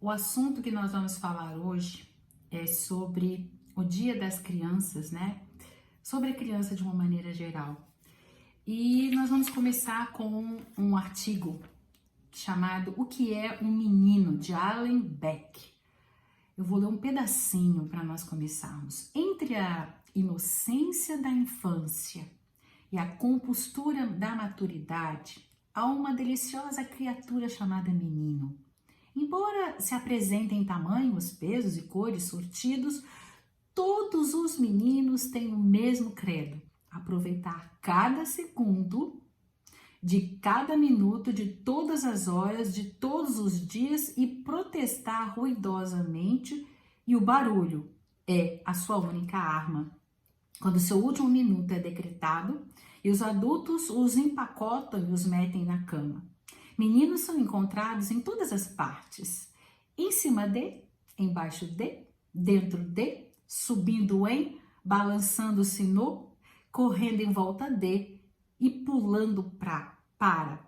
O assunto que nós vamos falar hoje é sobre o Dia das Crianças, né? Sobre a criança de uma maneira geral. E nós vamos começar com um artigo chamado O que é um Menino, de Allen Beck. Eu vou ler um pedacinho para nós começarmos. Entre a inocência da infância e a compostura da maturidade, há uma deliciosa criatura chamada menino. Embora se apresentem em tamanhos, pesos e cores sortidos, todos os meninos têm o mesmo credo: aproveitar cada segundo de cada minuto, de todas as horas, de todos os dias e protestar ruidosamente, e o barulho é a sua única arma. Quando seu último minuto é decretado e os adultos os empacotam e os metem na cama. Meninos são encontrados em todas as partes, em cima de, embaixo de, dentro de, subindo em, balançando-se no, correndo em volta de e pulando para.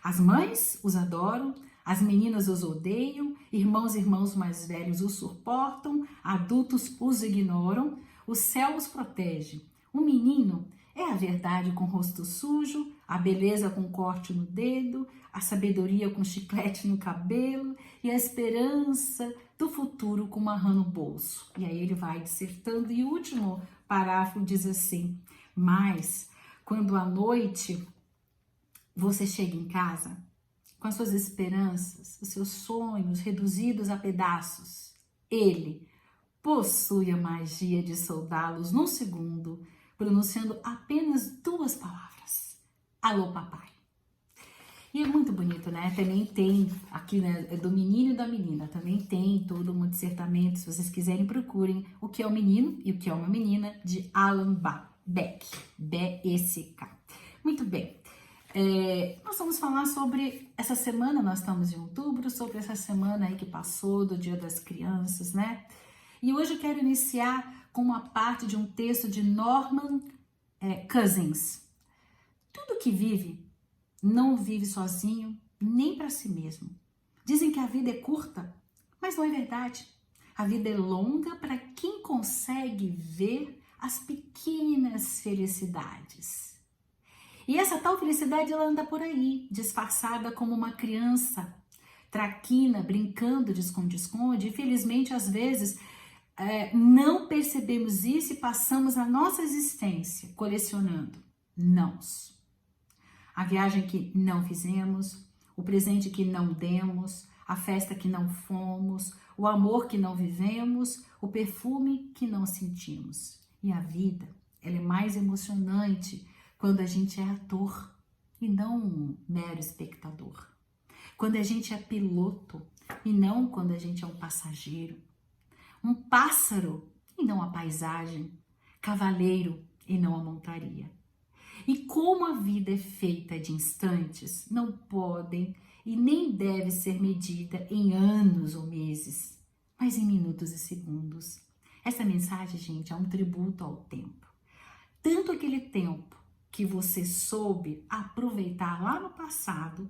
As mães os adoram, as meninas os odeiam, irmãos e irmãos mais velhos os suportam, adultos os ignoram, o céu os protege. O menino é a verdade com o rosto sujo, a beleza com corte no dedo, a sabedoria com chiclete no cabelo e a esperança do futuro com uma rã no bolso. E aí ele vai dissertando e o último parágrafo diz assim: mas quando à noite você chega em casa com as suas esperanças, os seus sonhos reduzidos a pedaços, ele possui a magia de soldá-los num segundo, pronunciando apenas 2 palavras: alô, papai. E é muito bonito, né? Também tem aqui, né, do menino e da menina, também tem todo um dissertamento, se vocês quiserem procurem O que é um Menino e O que é uma Menina, de Allen Beck, B-E-C-K. Muito bem. Nós vamos falar sobre essa semana, nós estamos em outubro, sobre essa semana aí que passou do Dia das Crianças, né? E hoje eu quero iniciar com uma parte de um texto de Norman Cousins. Tudo que vive não vive sozinho, nem para si mesmo. Dizem que a vida é curta, mas não é verdade. A vida é longa para quem consegue ver as pequenas felicidades. E essa tal felicidade, ela anda por aí, disfarçada como uma criança traquina, brincando de esconde-esconde. Infelizmente, às vezes, não percebemos isso e passamos a nossa existência colecionando nãos. A viagem que não fizemos, o presente que não demos, a festa que não fomos, o amor que não vivemos, o perfume que não sentimos. E a vida, ela é mais emocionante quando a gente é ator e não um mero espectador. Quando a gente é piloto e não quando a gente é um passageiro. Um pássaro e não a paisagem. Cavaleiro e não a montaria. E como a vida é feita de instantes, não podem e nem deve ser medida em anos ou meses, mas em minutos e segundos. Essa mensagem, gente, é um tributo ao tempo. Tanto aquele tempo que você soube aproveitar lá no passado,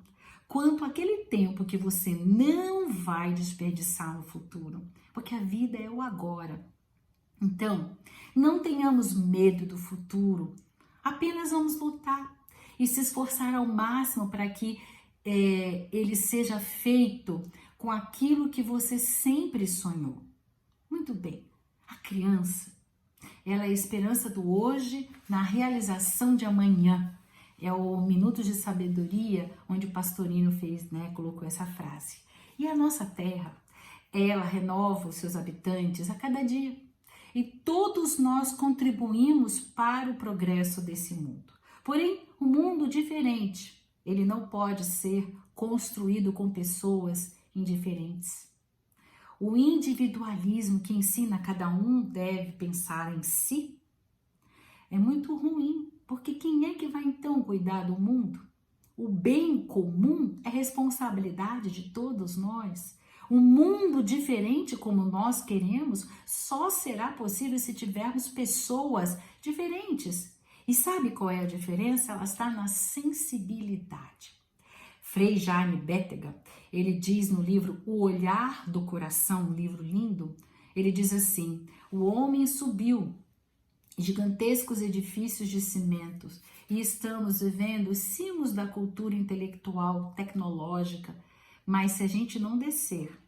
quanto aquele tempo que você não vai desperdiçar no futuro, porque a vida é o agora. Então, não tenhamos medo do futuro, apenas vamos lutar e se esforçar ao máximo para que ele seja feito com aquilo que você sempre sonhou. Muito bem, a criança, ela é a esperança do hoje na realização de amanhã. É o Minuto de Sabedoria, onde o Pastorino colocou essa frase. E a nossa terra, ela renova os seus habitantes a cada dia. E todos nós contribuímos para o progresso desse mundo. Porém, um mundo diferente, ele não pode ser construído com pessoas indiferentes. O individualismo que ensina cada um deve pensar em si é muito ruim, porque quem é que vai então cuidar do mundo? O bem comum é responsabilidade de todos nós. Um mundo diferente como nós queremos só será possível se tivermos pessoas diferentes. E sabe qual é a diferença? Ela está na sensibilidade. Frei Jaime Bétega, ele diz no livro O Olhar do Coração, um livro lindo, ele diz assim: o homem subiu gigantescos edifícios de cimentos e estamos vivendo os cimos da cultura intelectual, tecnológica, mas se a gente não descer,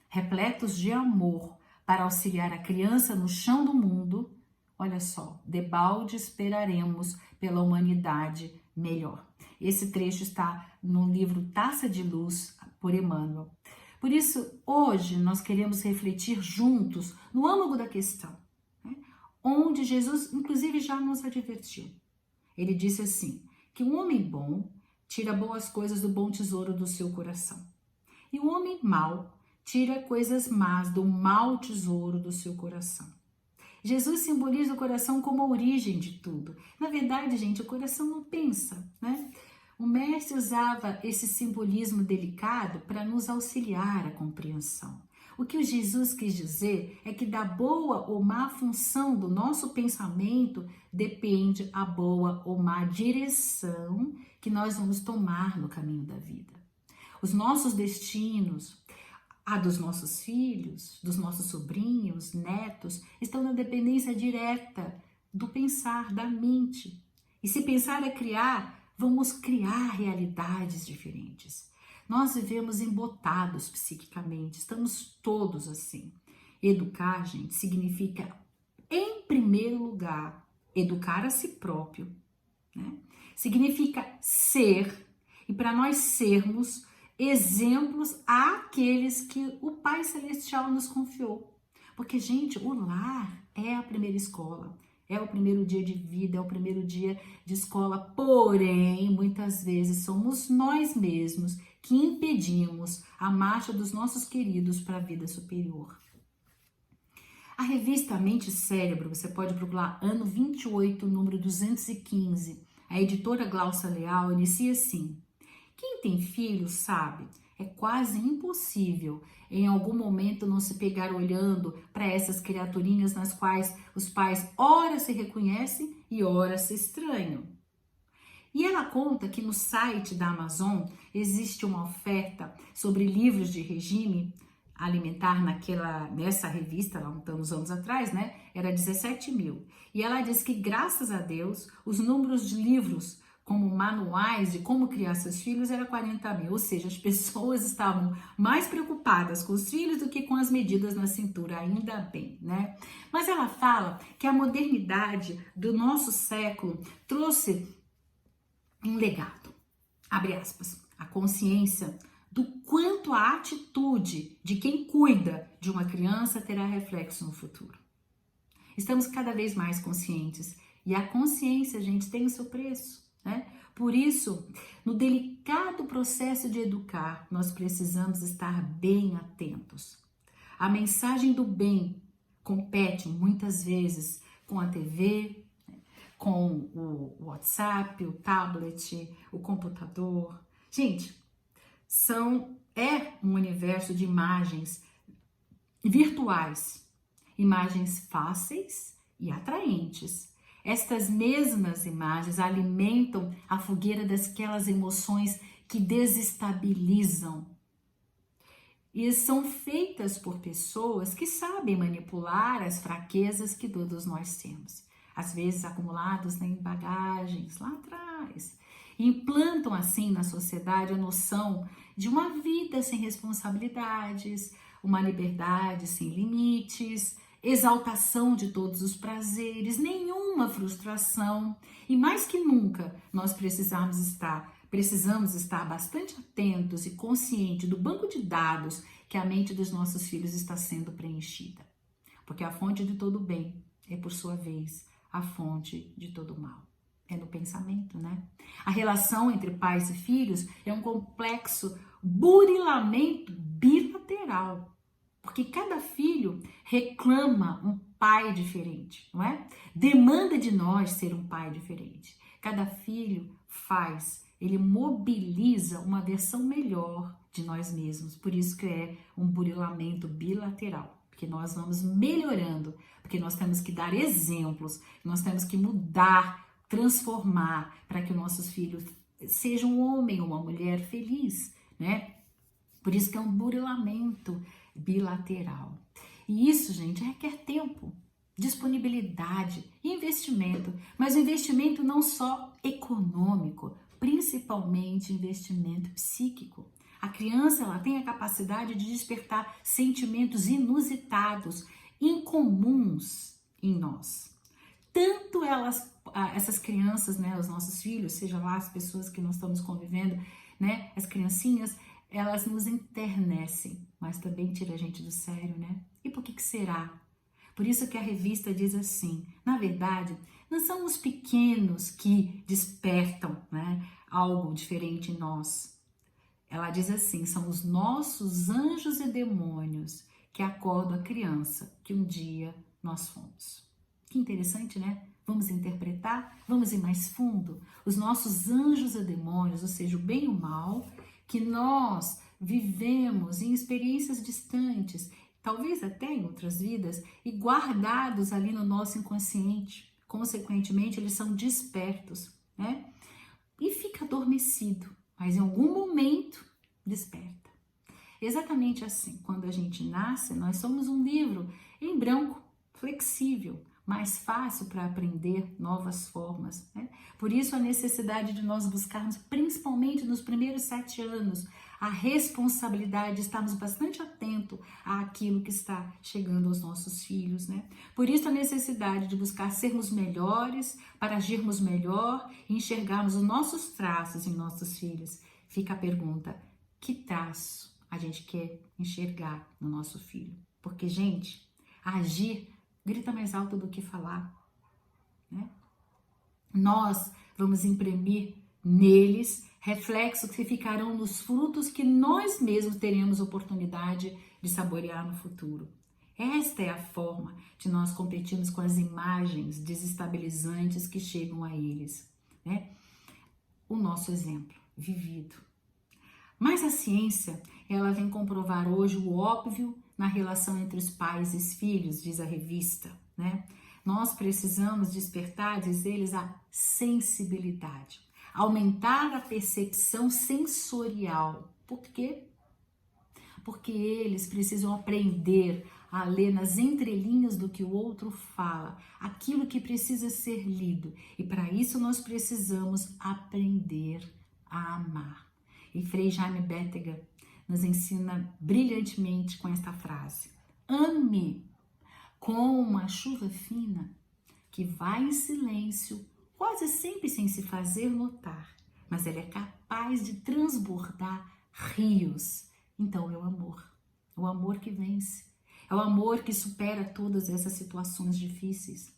repletos de amor, para auxiliar a criança no chão do mundo, olha só, debalde esperaremos pela humanidade melhor. Esse trecho está no livro Taça de Luz, por Emmanuel. Por isso, hoje nós queremos refletir juntos no âmago da questão, né? Onde Jesus, inclusive, já nos advertiu. Ele disse assim, que um homem bom tira boas coisas do bom tesouro do seu coração. E o homem mau tira coisas más do mau tesouro do seu coração. Jesus simboliza o coração como a origem de tudo. Na verdade, gente, o coração não pensa, né? O mestre usava esse simbolismo delicado para nos auxiliar à compreensão. O que o Jesus quis dizer é que da boa ou má função do nosso pensamento depende a boa ou má direção que nós vamos tomar no caminho da vida. Os nossos destinos, a dos nossos filhos, dos nossos sobrinhos, netos, estão na dependência direta do pensar, da mente. E se pensar é criar, vamos criar realidades diferentes. Nós vivemos embotados psiquicamente, estamos todos assim. Educar, gente, significa, em primeiro lugar, educar a si próprio, né? Significa ser, e para nós sermos exemplos àqueles que o Pai Celestial nos confiou. Porque, gente, o lar é a primeira escola, é o primeiro dia de vida, é o primeiro dia de escola. Porém, muitas vezes somos nós mesmos que impedimos a marcha dos nossos queridos para a vida superior. A revista Mente e Cérebro, você pode procurar ano 28, número 215. A editora Glaucia Leal inicia assim: quem tem filho sabe, é quase impossível em algum momento não se pegar olhando para essas criaturinhas nas quais os pais ora se reconhecem e ora se estranham. E ela conta que no site da Amazon existe uma oferta sobre livros de regime alimentar nessa revista, lá uns anos atrás, né? Era 17 mil. E ela diz que, graças a Deus, os números de livros como manuais de como criar seus filhos era 40 mil, ou seja, as pessoas estavam mais preocupadas com os filhos do que com as medidas na cintura, ainda bem, né? Mas ela fala que a modernidade do nosso século trouxe um legado, abre aspas, a consciência do quanto a atitude de quem cuida de uma criança terá reflexo no futuro. Estamos cada vez mais conscientes e a consciência, gente, tem o seu preço, né? Por isso, no delicado processo de educar, nós precisamos estar bem atentos. A mensagem do bem compete muitas vezes com a TV, com o WhatsApp, o tablet, o computador. Gente, é um universo de imagens virtuais, imagens fáceis e atraentes. Estas mesmas imagens alimentam a fogueira daquelas emoções que desestabilizam. E são feitas por pessoas que sabem manipular as fraquezas que todos nós temos, às vezes acumulados em bagagens lá atrás. E implantam assim na sociedade a noção de uma vida sem responsabilidades, uma liberdade sem limites, exaltação de todos os prazeres, nenhuma frustração. E mais que nunca, nós precisamos estar bastante atentos e conscientes do banco de dados que a mente dos nossos filhos está sendo preenchida. Porque a fonte de todo bem é, por sua vez, a fonte de todo mal. É no pensamento, né? A relação entre pais e filhos é um complexo burilamento bilateral. Porque cada filho reclama um pai diferente, não é? Demanda de nós ser um pai diferente. Cada filho ele mobiliza uma versão melhor de nós mesmos. Por isso que é um burilamento bilateral. Porque nós vamos melhorando, porque nós temos que dar exemplos, nós temos que mudar, transformar para que os nossos filhos seja um homem ou uma mulher feliz, né? Por isso que é um burilamento bilateral. E isso, gente, requer tempo, disponibilidade, investimento, mas o investimento não só econômico, principalmente investimento psíquico. A criança, ela tem a capacidade de despertar sentimentos inusitados, incomuns em nós. Tanto essas crianças, né, os nossos filhos, seja lá as pessoas que nós estamos convivendo, né, as criancinhas, elas nos enternecem, mas também tira a gente do sério, né? E por que será? Por isso que a revista diz assim, na verdade, não são os pequenos que despertam, né, algo diferente em nós. Ela diz assim, são os nossos anjos e demônios que acordam a criança que um dia nós fomos. Que interessante, né? Vamos interpretar? Vamos ir mais fundo? Os nossos anjos e demônios, ou seja, o bem e o mal, que nós vivemos em experiências distantes, talvez até em outras vidas, e guardados ali no nosso inconsciente. Consequentemente, eles são despertos, né? E fica adormecido, mas em algum momento desperta. Exatamente assim, quando a gente nasce, nós somos um livro em branco, flexível, mais fácil para aprender novas formas, né? Por isso a necessidade de nós buscarmos, principalmente nos primeiros 7 anos, a responsabilidade de estarmos bastante atentos àquilo que está chegando aos nossos filhos, né? Por isso a necessidade de buscar sermos melhores, para agirmos melhor e enxergarmos os nossos traços em nossos filhos. Fica a pergunta, que traço a gente quer enxergar no nosso filho? Porque, gente, agir grita mais alto do que falar, né? Nós vamos imprimir neles reflexos que ficarão nos frutos que nós mesmos teremos oportunidade de saborear no futuro. Esta é a forma de nós competirmos com as imagens desestabilizantes que chegam a eles, né? O nosso exemplo vivido. Mas a ciência, ela vem comprovar hoje o óbvio na relação entre os pais e os filhos, diz a revista, né? Nós precisamos despertar, diz eles, a sensibilidade, aumentar a percepção sensorial. Por quê? Porque eles precisam aprender a ler nas entrelinhas do que o outro fala, aquilo que precisa ser lido. E para isso nós precisamos aprender a amar. E Frei Jaime Bétega nos ensina brilhantemente com esta frase: ame como uma chuva fina que vai em silêncio, quase sempre sem se fazer notar, mas ela é capaz de transbordar rios. Então é o amor que vence, é o amor que supera todas essas situações difíceis.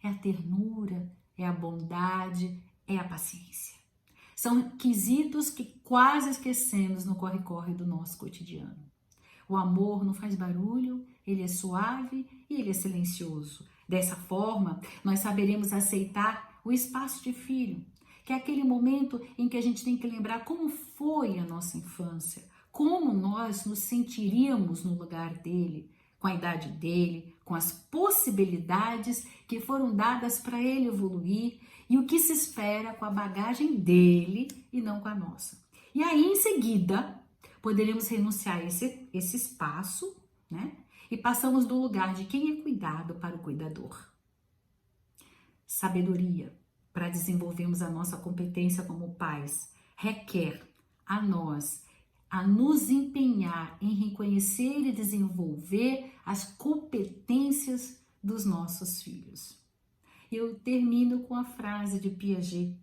É a ternura, é a bondade, é a paciência. São quesitos que quase esquecemos no corre-corre do nosso cotidiano. O amor não faz barulho, ele é suave e ele é silencioso. Dessa forma, nós saberemos aceitar o espaço de filho, que é aquele momento em que a gente tem que lembrar como foi a nossa infância, como nós nos sentiríamos no lugar dele, com a idade dele, com as possibilidades que foram dadas para ele evoluir e o que se espera com a bagagem dele e não com a nossa. E aí, em seguida, poderemos renunciar a esse espaço, né? E passamos do lugar de quem é cuidado para o cuidador. Sabedoria para desenvolvermos a nossa competência como pais requer a nós a nos empenhar em reconhecer e desenvolver as competências dos nossos filhos. Eu termino com a frase de Piaget: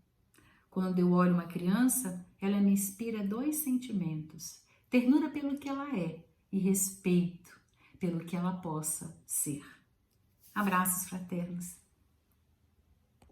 quando eu olho uma criança, ela me inspira 2 sentimentos: ternura pelo que ela é e respeito pelo que ela possa ser. Abraços fraternos.